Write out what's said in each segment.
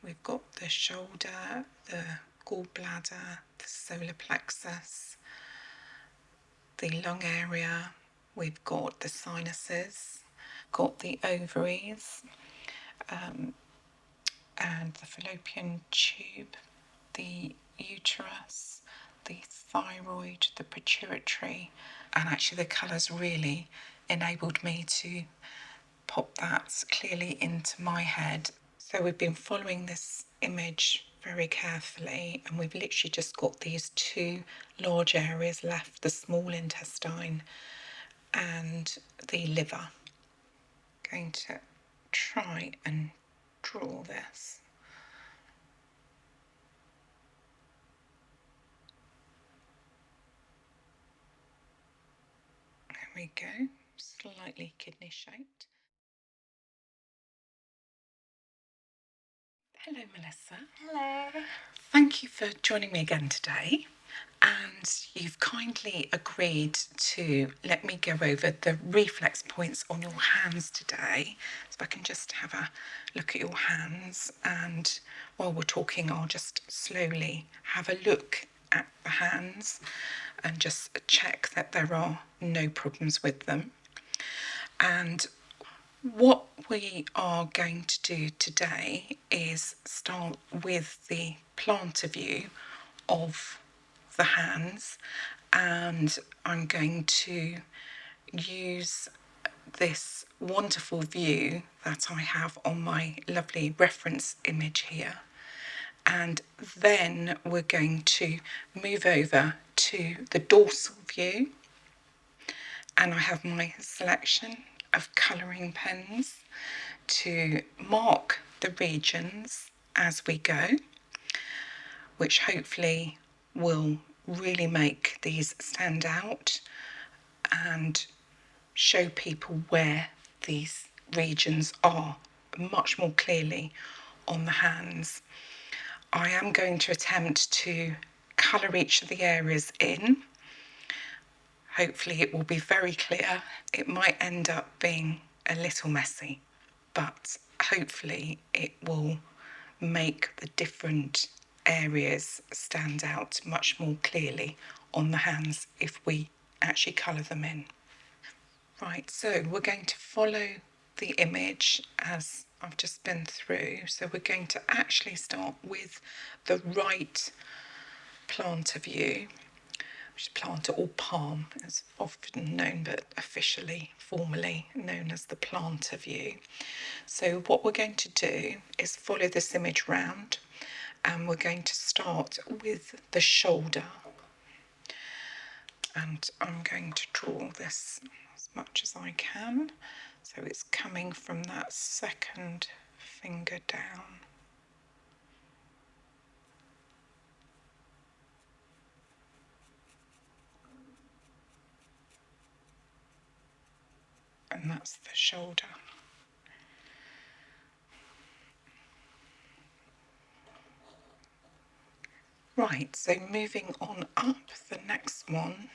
we've got the shoulder, the gallbladder, the solar plexus, the lung area, we've got the sinuses, got the ovaries, and the fallopian tube, the uterus, the thyroid, the pituitary, and actually the colours really enabled me to pop that clearly into my head. So we've been following this image very carefully, and we've literally just got these two large areas left, the small intestine and the liver. Going to try and draw this. There we go, slightly kidney shaped. Hello, Melissa. Hello. Thank you for joining me again today. And you've kindly agreed to let me go over the reflex points on your hands today. So if I can just have a look at your hands, and while we're talking, I'll just slowly have a look at the hands and just check that there are no problems with them. And what we are going to do today is start with the plantar view of the hands, and I'm going to use this wonderful view that I have on my lovely reference image here, and then we're going to move over to the dorsal view, and I have my selection of colouring pens to mark the regions as we go, which hopefully will really make these stand out and show people where these regions are much more clearly on the hands. I am going to attempt to colour each of the areas in. Hopefully it will be very clear. It might end up being a little messy, but hopefully it will make the different areas stand out much more clearly on the hands if we actually colour them in. Right, so we're going to follow the image as I've just been through. So we're going to actually start with the right plantar view, which is plantar or palm, as often known, but officially, formally known as the plantar view. So what we're going to do is follow this image round, and we're going to start with the shoulder. And I'm going to draw this as much as I can. So it's coming from that second finger down. And that's the shoulder. Right, so moving on up, the next one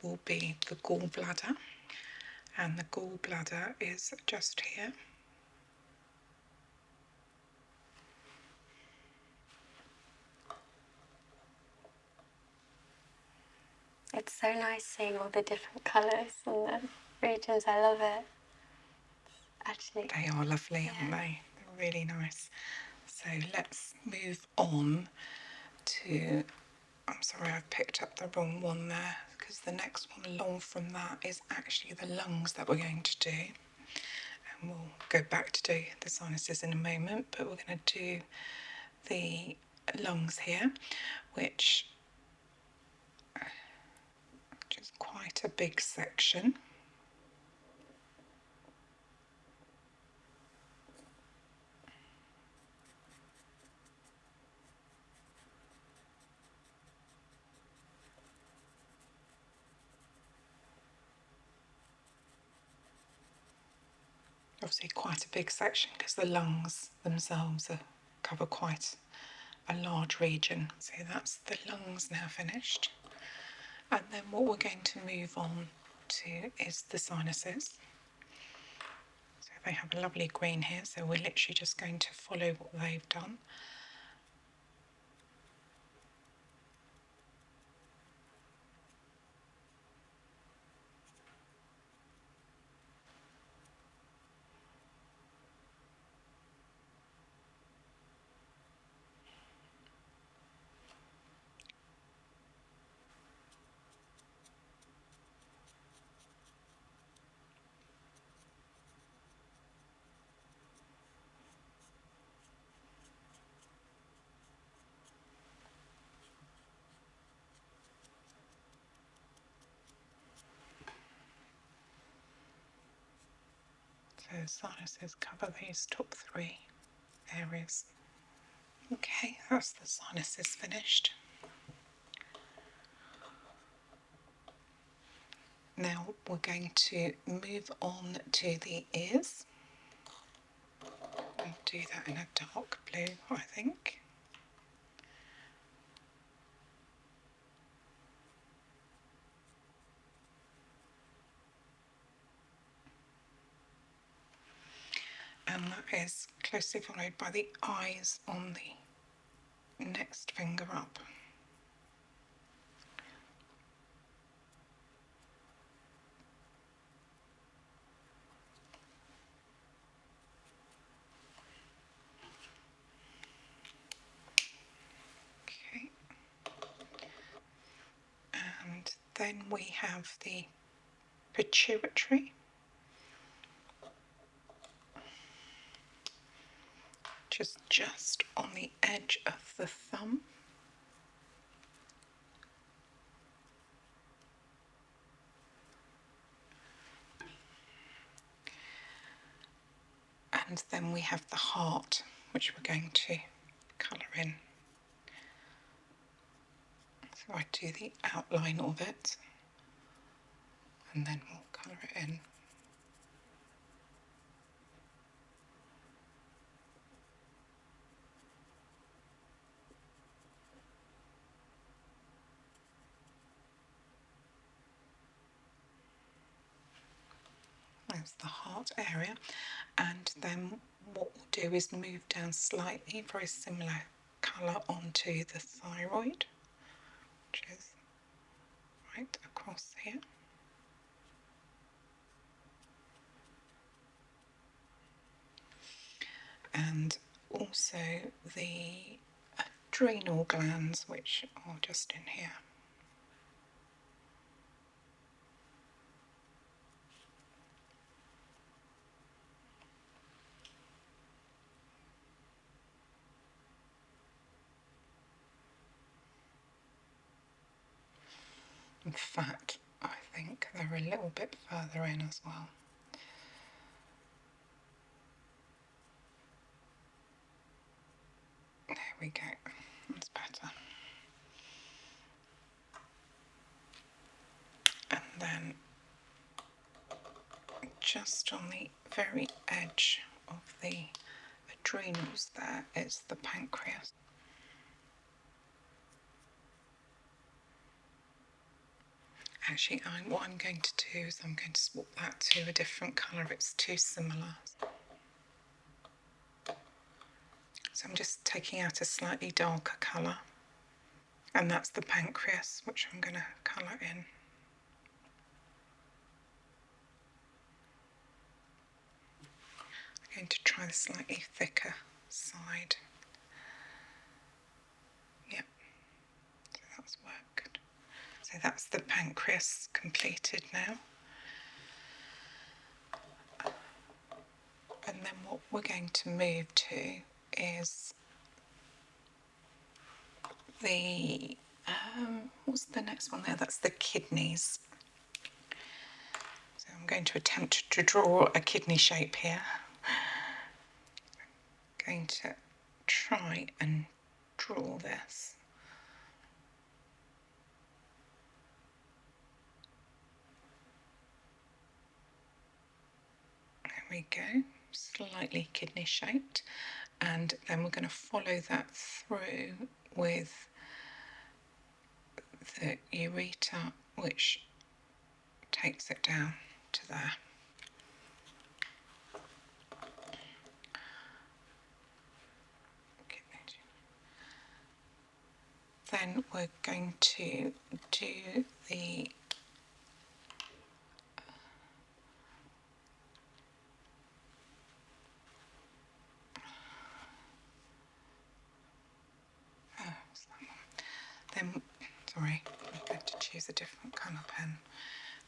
will be the gallbladder. And the gallbladder is just here. It's so nice seeing all the different colours and the regions. I love it. Actually, They are lovely, aren't they? They're really nice. So let's move on to, I'm sorry, I've picked up the wrong one there, because the next one along from that is actually the lungs that we're going to do. And we'll go back to do the sinuses in a moment, but we're going to do the lungs here, which is quite a big section. Obviously quite a big section because the lungs themselves cover quite a large region. So that's the lungs now finished. And then what we're going to move on to is the sinuses. So if They have a lovely green here, so we're literally just going to follow what they've done. So sinuses cover these top 3 areas. Okay, that's the sinuses finished. Now we're going to move on to the ears. I'll do that in a dark blue, I think. And that is closely followed by the eyes on the next finger up. Okay. And then we have the pituitary, just on the edge of the thumb. And then we have the heart, which we're going to colour in. So I do the outline of it, and then we'll colour it in. There's the heart area, and then what we'll do is move down slightly, very similar colour, onto the thyroid, which is right across here. And also the adrenal glands, which are just in here. In fact, I think they're a little bit further in as well. There we go, that's better. And then just on the very edge of the adrenals there is the pancreas. Actually, what I'm going to do is I'm going to swap that to a different colour. It's too similar. So I'm just taking out a slightly darker colour, and that's the pancreas, which I'm going to colour in. I'm going to try the slightly thicker side. Yep, so that's worked. So that's the pancreas completed now. And then what we're going to move to is the, what's the next one there? That's the kidneys. So I'm going to attempt to draw a kidney shape here. I'm going to try and draw this. There we go, slightly kidney shaped. And then we're going to follow that through with the ureter, which takes it down to there. then we're going to do the then sorry, I'm going to choose a different colour pen.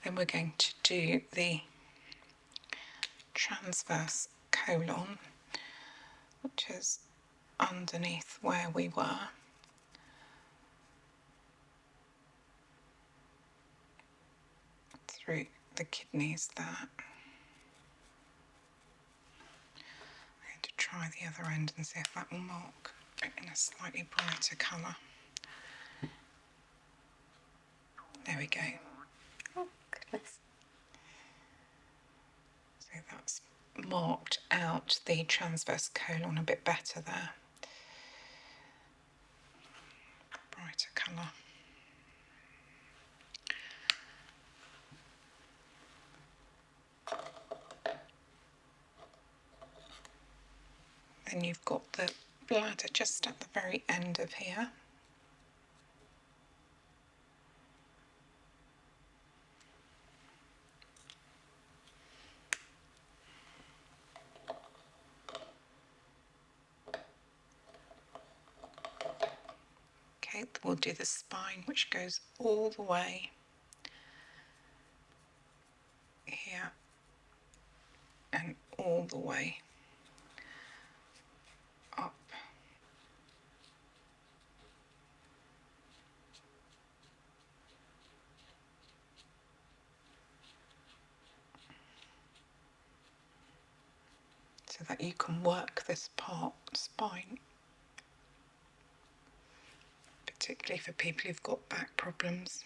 Then we're going to do the transverse colon, which is underneath where we were. Through the kidneys there. I'm going to try the other end and see if that will mark in a slightly brighter colour. There we go. Oh, goodness. So that's marked out the transverse colon a bit better there. Brighter colour. Then you've got the bladder just at the very end of here. Okay, we'll do the spine, which goes all the way here and all the way up. So that you can work this part, spine, particularly for people who've got back problems.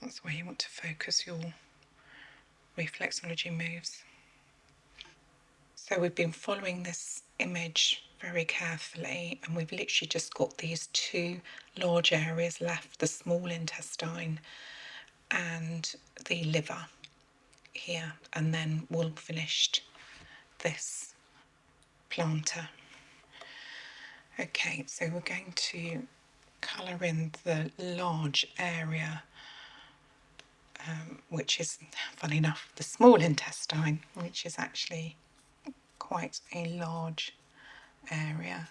That's where you want to focus your reflexology moves. So we've been following this image very carefully, and we've literally just got these two large areas left, the small intestine and the liver here, and then we'll finished this plantar. Okay, so we're going to colour in the large area, which is, funny enough, the small intestine, which is actually quite a large area.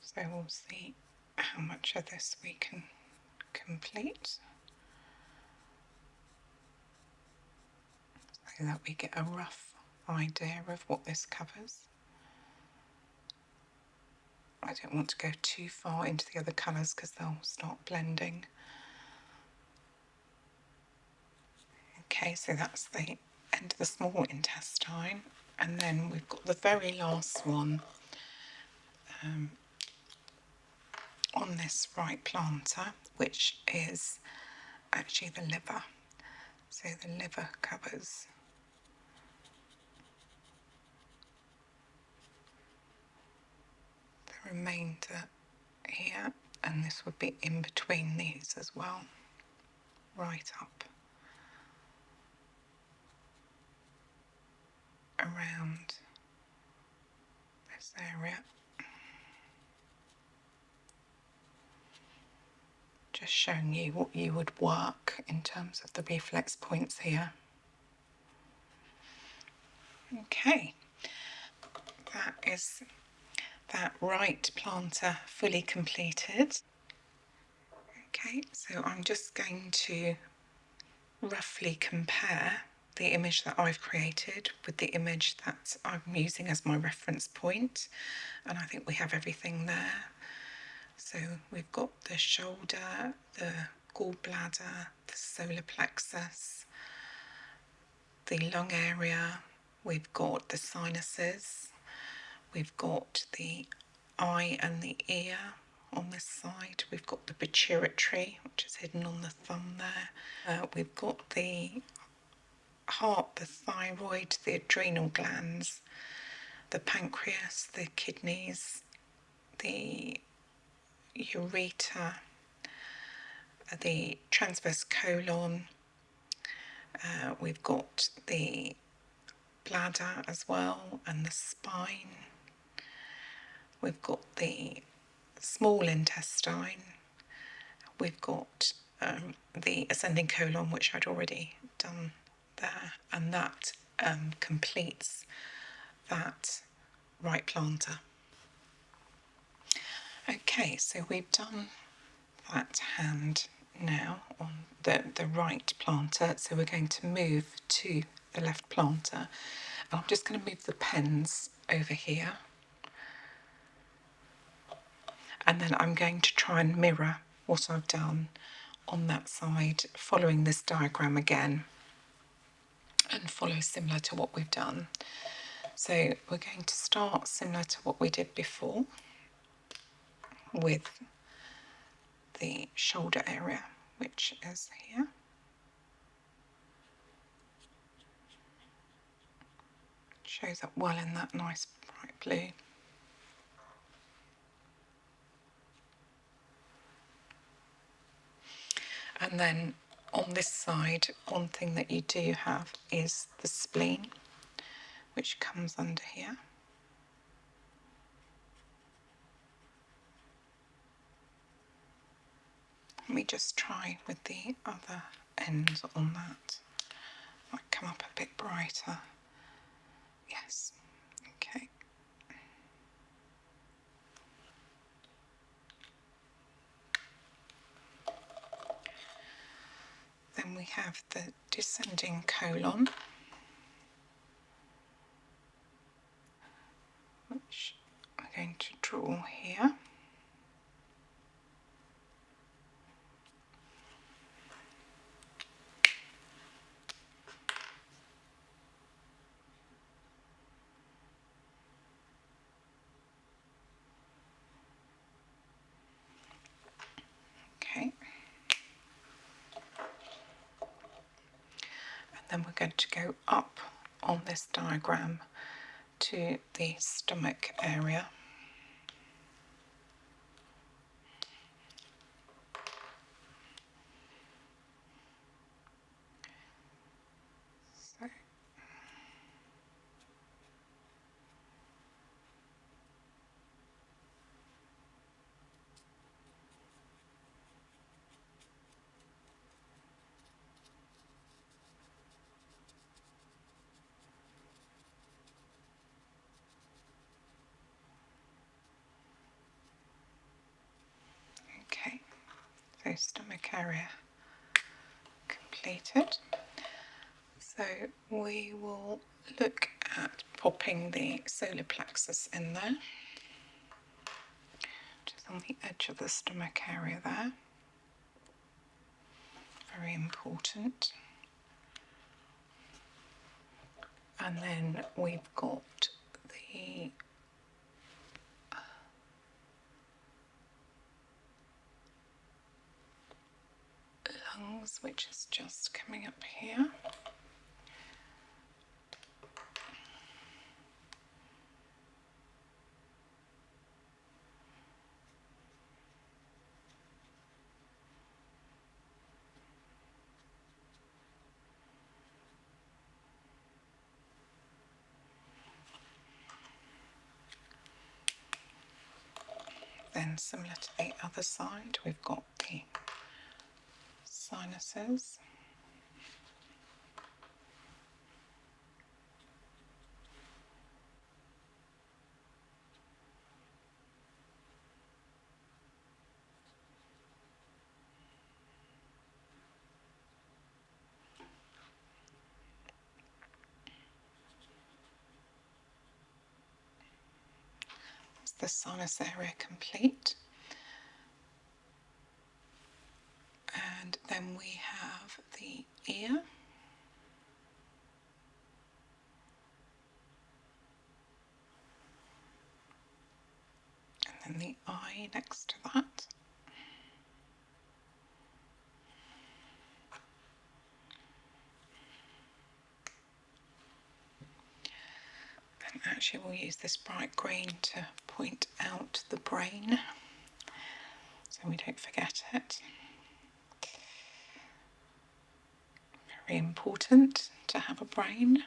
So we'll see how much of this we can complete so that we get a rough idea of what this covers. I don't want to go too far into the other colours because they'll start blending. Okay, so that's the end of the small intestine, and then we've got the very last one on this right plantar, which is actually the liver. So the liver covers the remainder here, and this would be in between these as well, right up around this area. Just showing you what you would work in terms of the reflex points here. Okay, that is that right plantar fully completed. Okay, so I'm just going to roughly compare the image that I've created with the image that I'm using as my reference point, and I think we have everything there. So we've got the shoulder, the gallbladder, the solar plexus, the lung area, we've got the sinuses, we've got the eye and the ear on this side, we've got the pituitary, which is hidden on the thumb there, we've got the heart, the thyroid, the adrenal glands, the pancreas, the kidneys, the ureter, the transverse colon, we've got the bladder as well, and the spine. We've got the small intestine. We've got the ascending colon, which I'd already done there, and that completes that right plantar. Okay, so we've done that hand now on the right plantar, so we're going to move to the left plantar. And I'm just going to move the pens over here, and then I'm going to try and mirror what I've done on that side, following this diagram again, and follow similar to what we've done. So we're going to start similar to what we did before with the shoulder area, which is here. Shows up well in that nice bright blue. And then on this side, one thing that you do have is the spleen, which comes under here. Let me just try with the other end on that. Might come up a bit brighter. Yes. Okay. Then we have the descending colon, which I'm going to draw here. Okay. And then we're going to go up on this diagram to the stomach area. So okay, so stomach area completed. So we will look at popping the solar plexus in there, just on the edge of the stomach area there. Very important. And then we've got the lungs, which is just coming up here. Then similar to the other side, we've got the sinuses. Is the sinus area complete? And then we have the ear. And then the eye next to that. And actually we'll use this bright green to point out the brain, so we don't forget it. Very important to have a brain.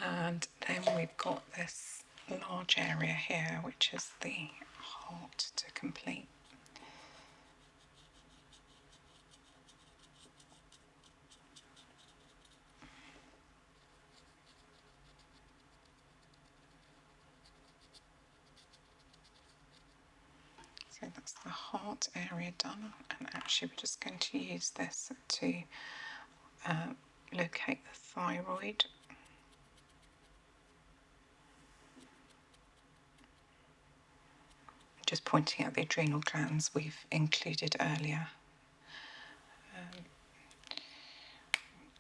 And then we've got this large area here, which is the heart to complete. So that's the heart area done, and actually we're just going to use this to locate the thyroid. Just pointing out the adrenal glands we've included earlier.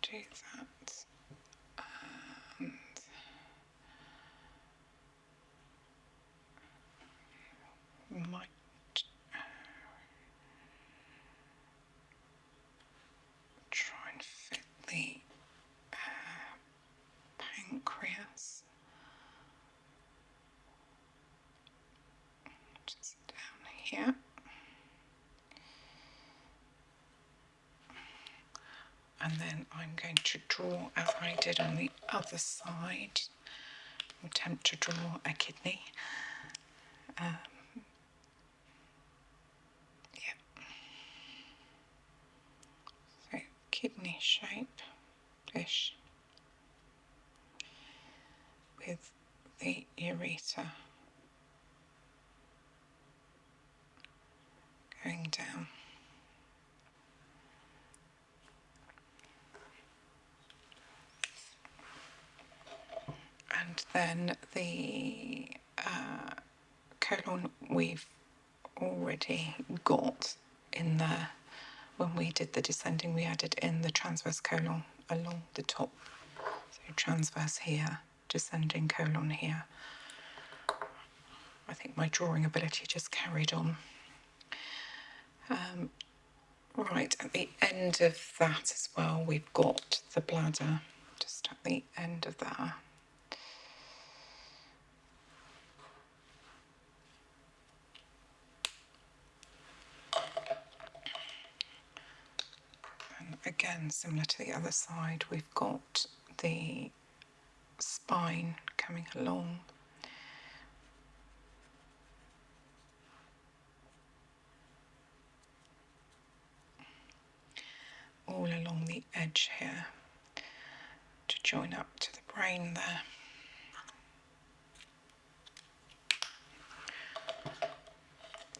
Do that. And might try and fit the pancreas just down here. And then I'm going to draw, as I did on the other side, attempt to draw a kidney. So kidney shape-ish with the ureter going down. And then the colon we've already got in there. When we did the descending, we added in the transverse colon along the top. So transverse here, descending colon here. I think my drawing ability just carried on. Right, at the end of that as well, we've got the bladder, just at the end of that. And again, similar to the other side, we've got the spine coming along. All along the edge here to join up to the brain there.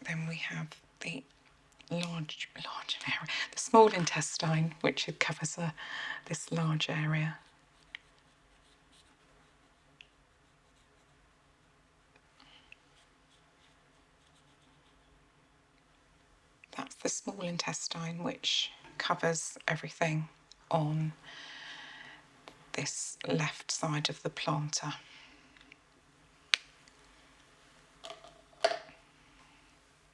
Then we have the large area, the small intestine, which covers this large area. That's the small intestine, which covers everything on this left side of the plantar.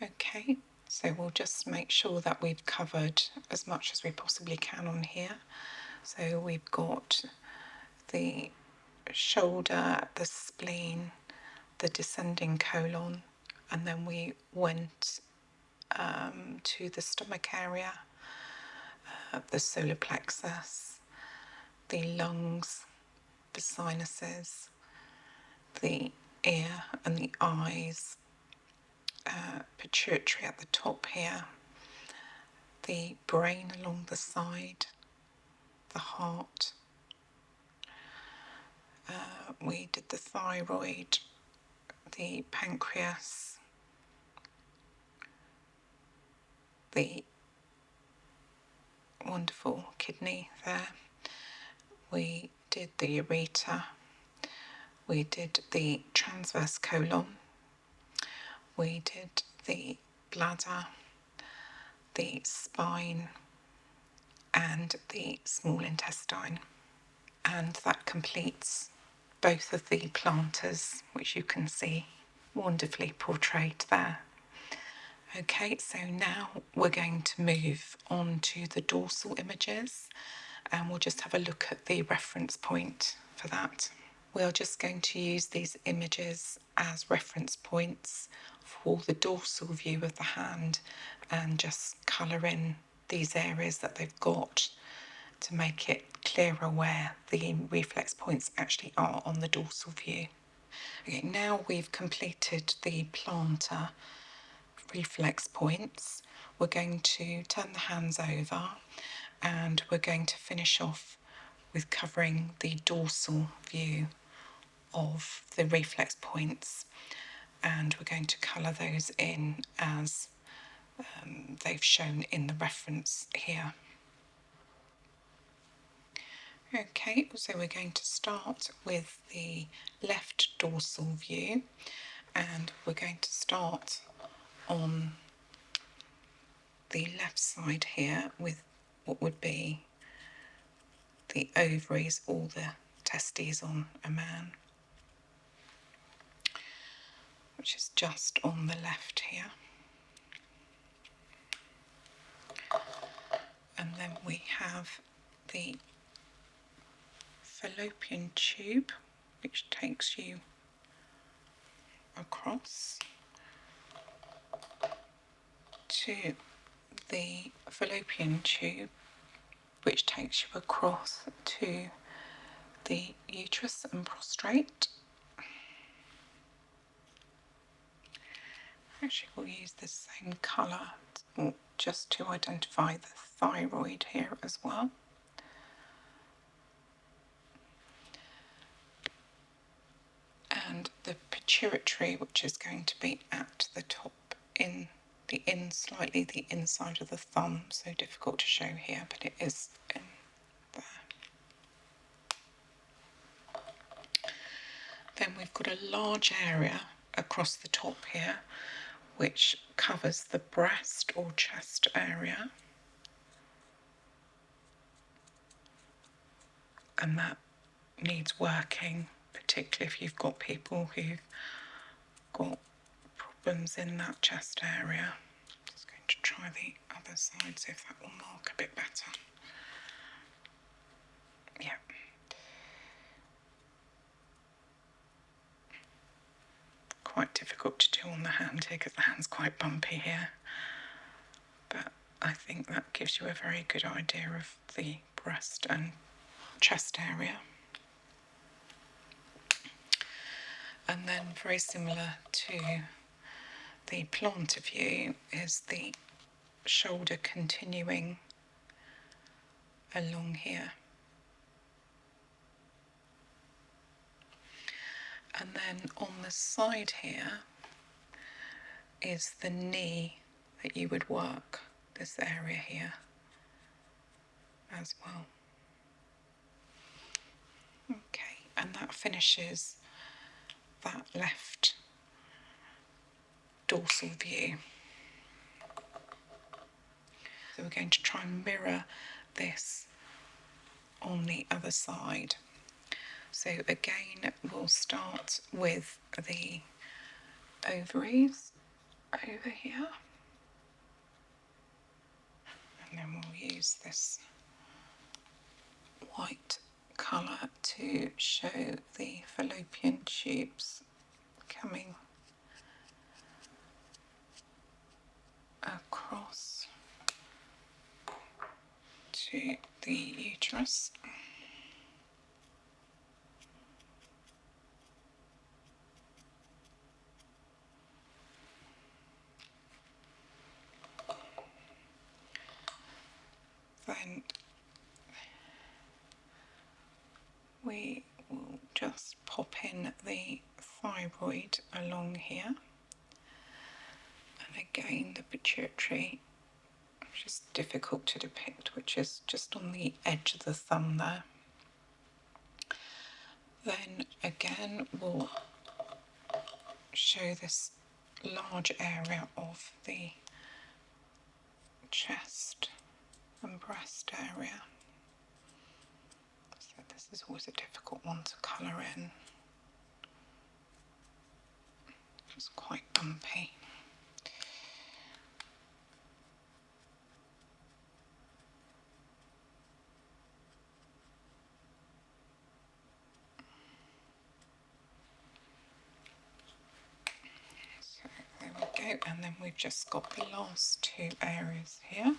Okay, so we'll just make sure that we've covered as much as we possibly can on here. So we've got the shoulder, the spleen, the descending colon, and then we went to the stomach area, the solar plexus, the lungs, the sinuses, the ear and the eyes, pituitary at the top here, the brain along the side, the heart. We did the thyroid, the pancreas, the wonderful kidney there. We did the ureter. We did the transverse colon. We did the bladder, the spine, and the small intestine. And that completes both of the plantars, which you can see wonderfully portrayed there. Okay, so now we're going to move on to the dorsal images, and we'll just have a look at the reference point for that. We're just going to use these images as reference points for the dorsal view of the hand and just colour in these areas that they've got to make it clearer where the reflex points actually are on the dorsal view. Okay, now we've completed the plantar reflex points, we're going to turn the hands over and we're going to finish off with covering the dorsal view of the reflex points, and we're going to colour those in as they've shown in the reference here. Okay, so we're going to start with the left dorsal view, and we're going to start on the left side here with what would be the ovaries or the testes on a man, which is just on the left here. And then we have the fallopian tube, which takes you across to the fallopian tube, which takes you across to the uterus and prostrate. Actually, we'll use the same colour just to identify the thyroid here as well. And the pituitary, which is going to be at the top in slightly the inside of the thumb, so difficult to show here, but it is in there. Then we've got a large area across the top here, which covers the breast or chest area, and that needs working, particularly if you've got people who've got problems in that chest area. Just going to try the other side, see if that will mark a bit better. Yeah. Quite difficult to do on the hand here because the hand's quite bumpy here. But I think that gives you a very good idea of the breast and chest area. And then very similar to the plantar view is the shoulder continuing along here. And then on the side here is the knee that you would work, this area here as well. Okay, and that finishes that left dorsal view. So we're going to try and mirror this on the other side. So again, we'll start with the ovaries over here, and then we'll use this white colour to show the fallopian tubes coming across to the uterus. Then we will just pop in the thyroid along here, and again the pituitary, which is difficult to depict, which is just on the edge of the thumb there. Then again we'll show this large area of the chest and breast area. So this is always a difficult one to colour in. It's quite bumpy. So there we go, and then we've just got the last two areas here.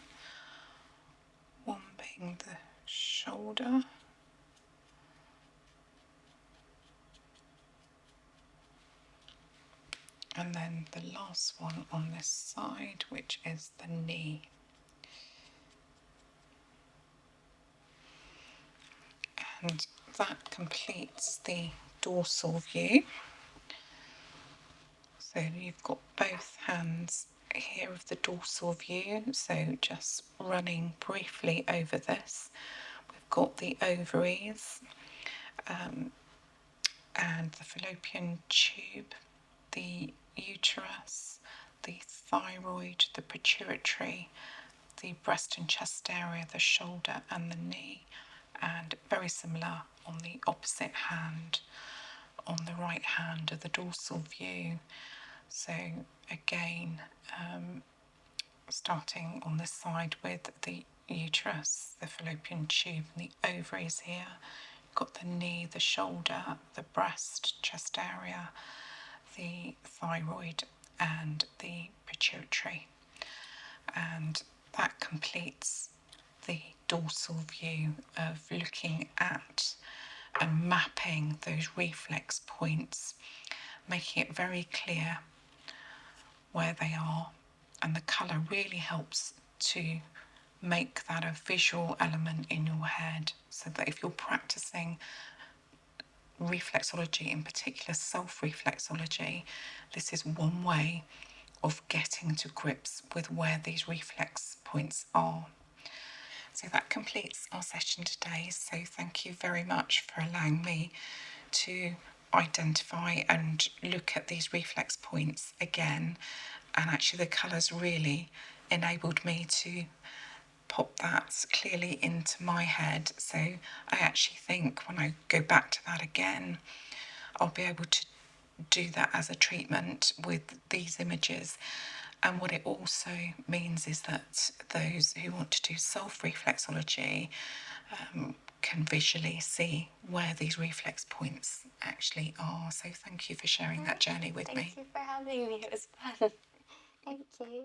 One being the shoulder then the last one on this side, which is the knee. And that completes the dorsal view. So you've got both hands here of the dorsal view, so just running briefly over this. We've got the ovaries and the fallopian tube, the uterus, the thyroid, the pituitary, the breast and chest area, the shoulder and the knee, and very similar on the opposite hand, on the right hand of the dorsal view. So again, starting on this side with the uterus, the fallopian tube, and the ovaries here. You've got the knee, the shoulder, the breast, chest area, the thyroid, and the pituitary. And that completes the dorsal view of looking at and mapping those reflex points, making it very clear where they are, and the colour really helps to make that a visual element in your head, so that if you're practicing reflexology, in particular self-reflexology, this is one way of getting to grips with where these reflex points are. So that completes our session today. So thank you very much for allowing me to identify and look at these reflex points again. And actually the colours really enabled me to pop that clearly into my head. So I actually think when I go back to that again, I'll be able to do that as a treatment with these images. And what it also means is that those who want to do self-reflexology can visually see where these reflex points actually are. So thank you for sharing that journey with me. Thank you for having me. It was fun. Thank you.